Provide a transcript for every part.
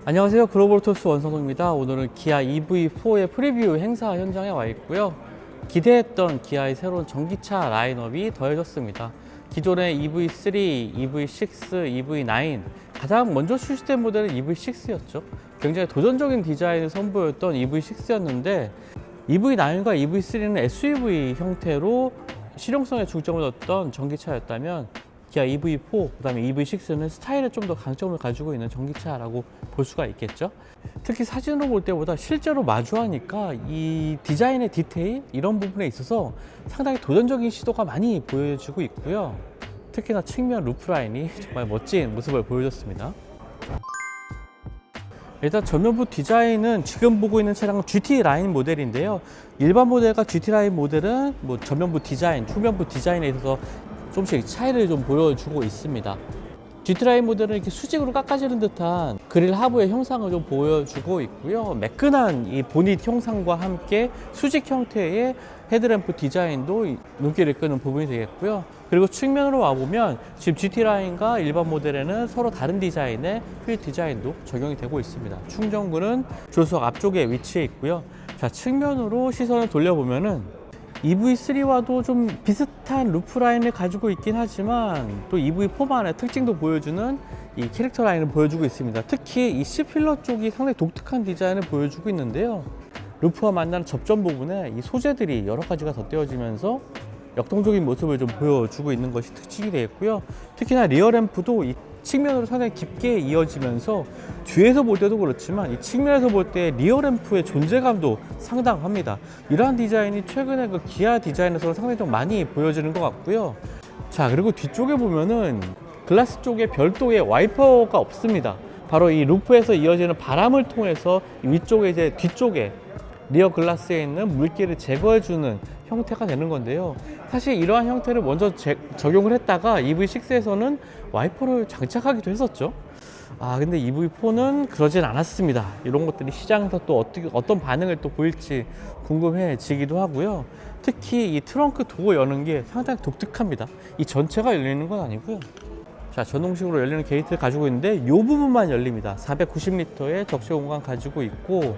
안녕하세요. 글로벌토스 원성동입니다. 오늘은 기아 EV4의 프리뷰 행사 현장에 와 있고요. 기대했던 기아의 새로운 전기차 라인업이 더해졌습니다. 기존의 EV3, EV6, EV9 가장 먼저 출시된 모델은 EV6였죠. 굉장히 도전적인 디자인을 선보였던 EV6였는데 EV9과 EV3는 SUV 형태로 실용성에 중점을 뒀던 전기차였다면 기아 EV4, 그 다음에 EV6는 스타일에 좀 더 강점을 가지고 있는 전기차라고 볼 수가 있겠죠. 특히 사진으로 볼 때보다 실제로 마주하니까 이 디자인의 디테일 이런 부분에 있어서 상당히 도전적인 시도가 많이 보여지고 있고요. 특히나 측면 루프라인이 정말 멋진 모습을 보여줬습니다. 일단 전면부 디자인은 지금 보고 있는 차량은 GT 라인 모델인데요. 일반 모델과 GT 라인 모델은 전면부 디자인, 후면부 디자인에 있어서 조금씩 차이를 좀 보여주고 있습니다. GT라인 모델은 이렇게 수직으로 깎아지는 듯한 그릴 하부의 형상을 좀 보여주고 있고요. 매끈한 이 보닛 형상과 함께 수직 형태의 헤드램프 디자인도 눈길을 끄는 부분이 되겠고요. 그리고 측면으로 와보면 지금 GT라인과 일반 모델에는 서로 다른 디자인의 휠 디자인도 적용이 되고 있습니다. 충전구는 조수석 앞쪽에 위치해 있고요. 자, 측면으로 시선을 돌려보면은 EV3와도 좀 비슷한 루프라인을 가지고 있긴 하지만 또 EV4만의 특징도 보여주는 이 캐릭터 라인을 보여주고 있습니다. 특히 이 C필러 쪽이 상당히 독특한 디자인을 보여주고 있는데요. 루프와 만나는 접점 부분에 이 소재들이 여러 가지가 덧대어지면서 역동적인 모습을 좀 보여주고 있는 것이 특징이 되겠고요. 특히나 리어 램프도 이 측면으로 상당히 깊게 이어지면서 뒤에서 볼 때도 그렇지만 이 측면에서 볼 때 리어 램프의 존재감도 상당합니다. 이러한 디자인이 최근에 그 기아 디자인에서 상당히 좀 많이 보여지는 것 같고요. 자, 그리고 뒤쪽에 보면은 글라스 쪽에 별도의 와이퍼가 없습니다. 바로 이 루프에서 이어지는 바람을 통해서 위쪽에 이제 뒤쪽에 리어 글라스에 있는 물기를 제거해주는 형태가 되는 건데요. 사실 이러한 형태를 먼저 적용을 했다가 EV6에서는 와이퍼를 장착하기도 했었죠. 근데 EV4는 그러진 않았습니다. 이런 것들이 시장에서 또 어떤 반응을 또 보일지 궁금해지기도 하고요. 특히 이 트렁크 도어 여는 게 상당히 독특합니다. 이 전체가 열리는 건 아니고요. 자, 전동식으로 열리는 게이트를 가지고 있는데 이 부분만 열립니다. 490리터의 적재 공간 가지고 있고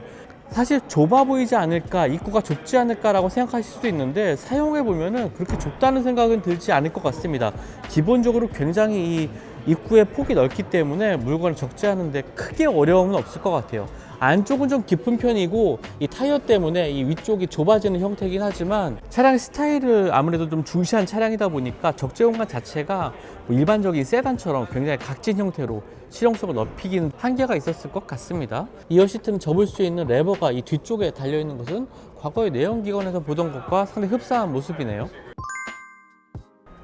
사실 좁아 보이지 않을까, 입구가 좁지 않을까라고 생각하실 수도 있는데 사용해 보면은 그렇게 좁다는 생각은 들지 않을 것 같습니다. 기본적으로 굉장히 이 입구의 폭이 넓기 때문에 물건을 적재하는데 크게 어려움은 없을 것 같아요. 안쪽은 좀 깊은 편이고 이 타이어 때문에 이 위쪽이 좁아지는 형태이긴 하지만 차량 스타일을 아무래도 좀 중시한 차량이다 보니까 적재 공간 자체가 일반적인 세단처럼 굉장히 각진 형태로 실용성을 높이기는 한계가 있었을 것 같습니다. 이어 시트는 접을 수 있는 레버가 이 뒤쪽에 달려있는 것은 과거의 내연기관에서 보던 것과 상당히 흡사한 모습이네요.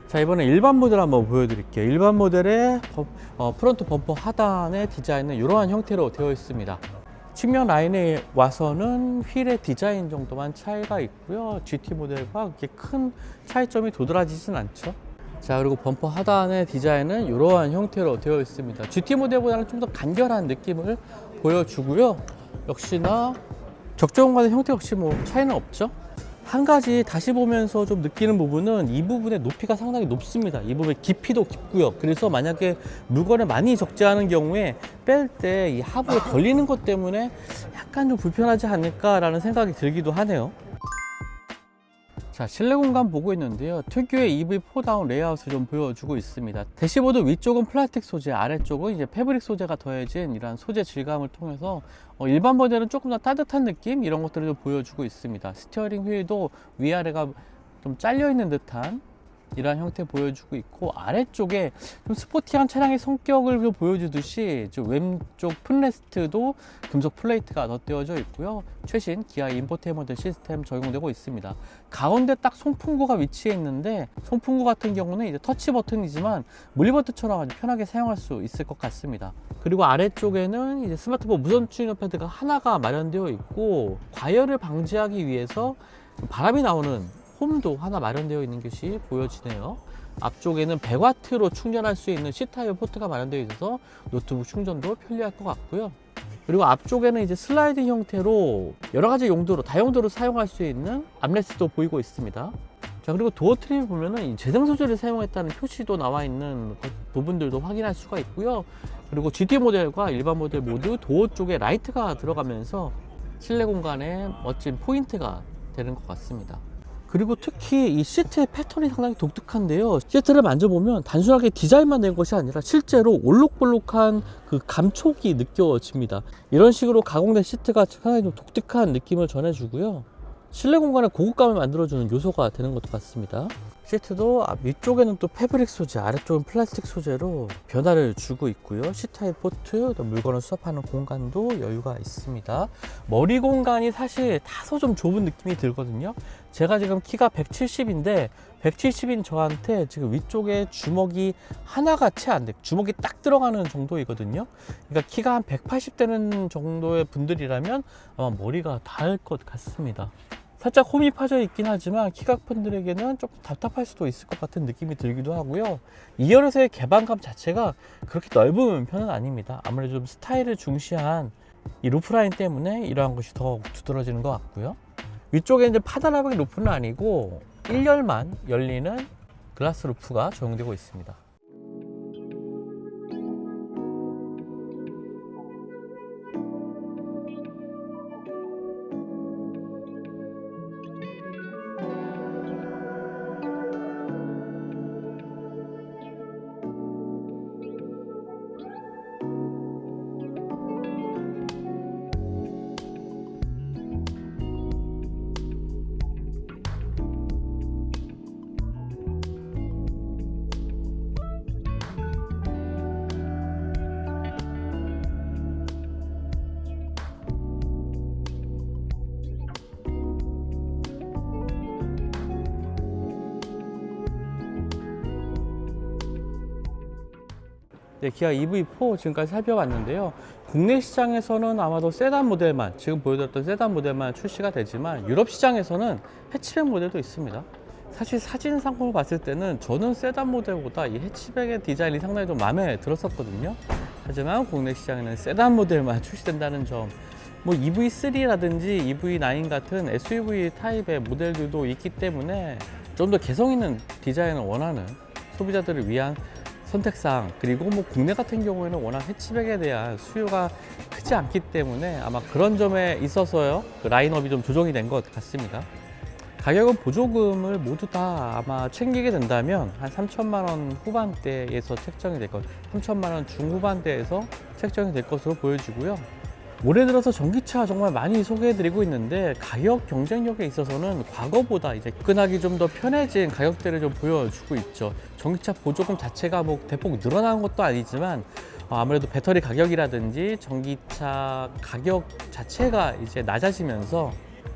자, 이번에 일반 모델 한번 보여드릴게요. 일반 모델의 프론트 범퍼 하단의 디자인은 이러한 형태로 되어 있습니다. 측면 라인에 와서는 휠의 디자인 정도만 차이가 있고요. GT 모델과 그렇게 큰 차이점이 도드라지진 않죠. 자, 그리고 범퍼 하단의 디자인은 이러한 형태로 되어 있습니다. GT 모델보다는 좀 더 간결한 느낌을 보여주고요. 역시나 적재 공간의 형태 역시 차이는 없죠. 한 가지 다시 보면서 좀 느끼는 부분은 이 부분의 높이가 상당히 높습니다. 이 부분의 깊이도 깊고요. 그래서 만약에 물건을 많이 적재하는 경우에 뺄 때 이 하부에 걸리는 것 때문에 약간 좀 불편하지 않을까라는 생각이 들기도 하네요. 자, 실내 공간 보고 있는데요. 특유의 EV4다운 레이아웃을 좀 보여주고 있습니다. 대시보드 위쪽은 플라스틱 소재, 아래쪽은 이제 패브릭 소재가 더해진 이런 소재 질감을 통해서 일반 모델은 조금 더 따뜻한 느낌 이런 것들을 좀 보여주고 있습니다. 스티어링 휠도 위아래가 좀 잘려 있는 듯한 이러한 형태 보여주고 있고 아래쪽에 좀 스포티한 차량의 성격을 좀 보여주듯이 좀 왼쪽 풋레스트도 금속 플레이트가 덧대어져 있고요. 최신 기아 인포테인먼트 시스템 적용되고 있습니다. 가운데 딱 송풍구가 위치해 있는데 송풍구 같은 경우는 이제 터치 버튼이지만 물리버튼처럼 아주 편하게 사용할 수 있을 것 같습니다. 그리고 아래쪽에는 이제 스마트폰 무선 충전 패드가 하나가 마련되어 있고 과열을 방지하기 위해서 바람이 나오는 홈도 하나 마련되어 있는 것이 보여지네요. 앞쪽에는 100W로 충전할 수 있는 C타입 포트가 마련되어 있어서 노트북 충전도 편리할 것 같고요. 그리고 앞쪽에는 이제 슬라이딩 형태로 여러 가지 용도로 다용도로 사용할 수 있는 암레스트도 보이고 있습니다. 자, 그리고 도어 트림을 보면은 이 재생 소재를 사용했다는 표시도 나와 있는 부분들도 확인할 수가 있고요. 그리고 GT 모델과 일반 모델 모두 도어 쪽에 라이트가 들어가면서 실내 공간에 멋진 포인트가 되는 것 같습니다. 그리고 특히 이 시트의 패턴이 상당히 독특한데요. 시트를 만져보면 단순하게 디자인만 된 것이 아니라 실제로 올록볼록한 그 감촉이 느껴집니다. 이런 식으로 가공된 시트가 상당히 좀 독특한 느낌을 전해주고요. 실내 공간에 고급감을 만들어주는 요소가 되는 것 같습니다. 시트도 위쪽에는 또 패브릭 소재, 아래쪽은 플라스틱 소재로 변화를 주고 있고요. C타입 포트, 물건을 수납하는 공간도 여유가 있습니다. 머리 공간이 사실 다소 좀 좁은 느낌이 들거든요. 제가 지금 키가 170인데 170인 저한테 지금 위쪽에 주먹이 하나가 채 안 돼, 주먹이 딱 들어가는 정도이거든요. 그러니까 키가 한 180 되는 정도의 분들이라면 아마 머리가 닿을 것 같습니다. 살짝 홈이 파져 있긴 하지만 키각분들에게는 조금 답답할 수도 있을 것 같은 느낌이 들기도 하고요. 2열에서의 개방감 자체가 그렇게 넓은 편은 아닙니다. 아무래도 좀 스타일을 중시한 이 루프라인 때문에 이러한 것이 더 두드러지는 것 같고요. 위쪽에 이제 파노라믹 루프는 아니고 1열만 열리는 글라스 루프가 적용되고 있습니다. 네, 기아 EV4 지금까지 살펴봤는데요. 국내 시장에서는 아마도 세단 모델만, 지금 보여드렸던 세단 모델만 출시가 되지만 유럽 시장에서는 해치백 모델도 있습니다. 사실 사진 상품을 봤을 때는 저는 세단 모델보다 이 해치백의 디자인이 상당히 좀 마음에 들었었거든요. 하지만 국내 시장에는 세단 모델만 출시된다는 점, 뭐 EV3라든지 EV9 같은 SUV 타입의 모델들도 있기 때문에 좀 더 개성 있는 디자인을 원하는 소비자들을 위한 선택사항, 그리고 뭐 국내 같은 경우에는 워낙 해치백에 대한 수요가 크지 않기 때문에 아마 그런 점에 있어서요, 그 라인업이 좀 조정이 된 것 같습니다. 가격은 보조금을 모두 다 아마 챙기게 된다면 한 3천만 원 후반대에서 책정이 될 것, 3천만 원 중후반대에서 책정이 될 것으로 보여지고요. 올해 들어서 전기차 정말 많이 소개해드리고 있는데 가격 경쟁력에 있어서는 과거보다 이제 접근하기 좀 더 편해진 가격대를 좀 보여주고 있죠. 전기차 보조금 자체가 뭐 대폭 늘어난 것도 아니지만 아무래도 배터리 가격이라든지 전기차 가격 자체가 이제 낮아지면서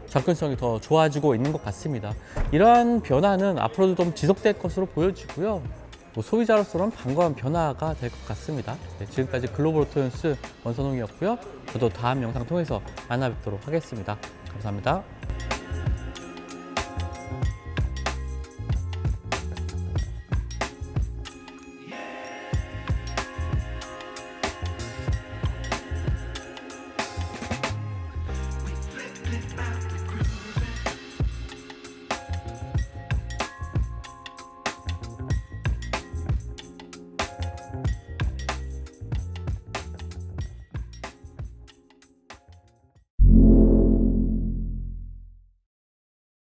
접근성이 더 좋아지고 있는 것 같습니다. 이러한 변화는 앞으로도 좀 지속될 것으로 보여지고요. 소비자로서는 반가운 변화가 될 것 같습니다. 네, 지금까지 글로벌 오토뉴스 원선홍이었고요. 저도 다음 영상 통해서 만나 뵙도록 하겠습니다. 감사합니다.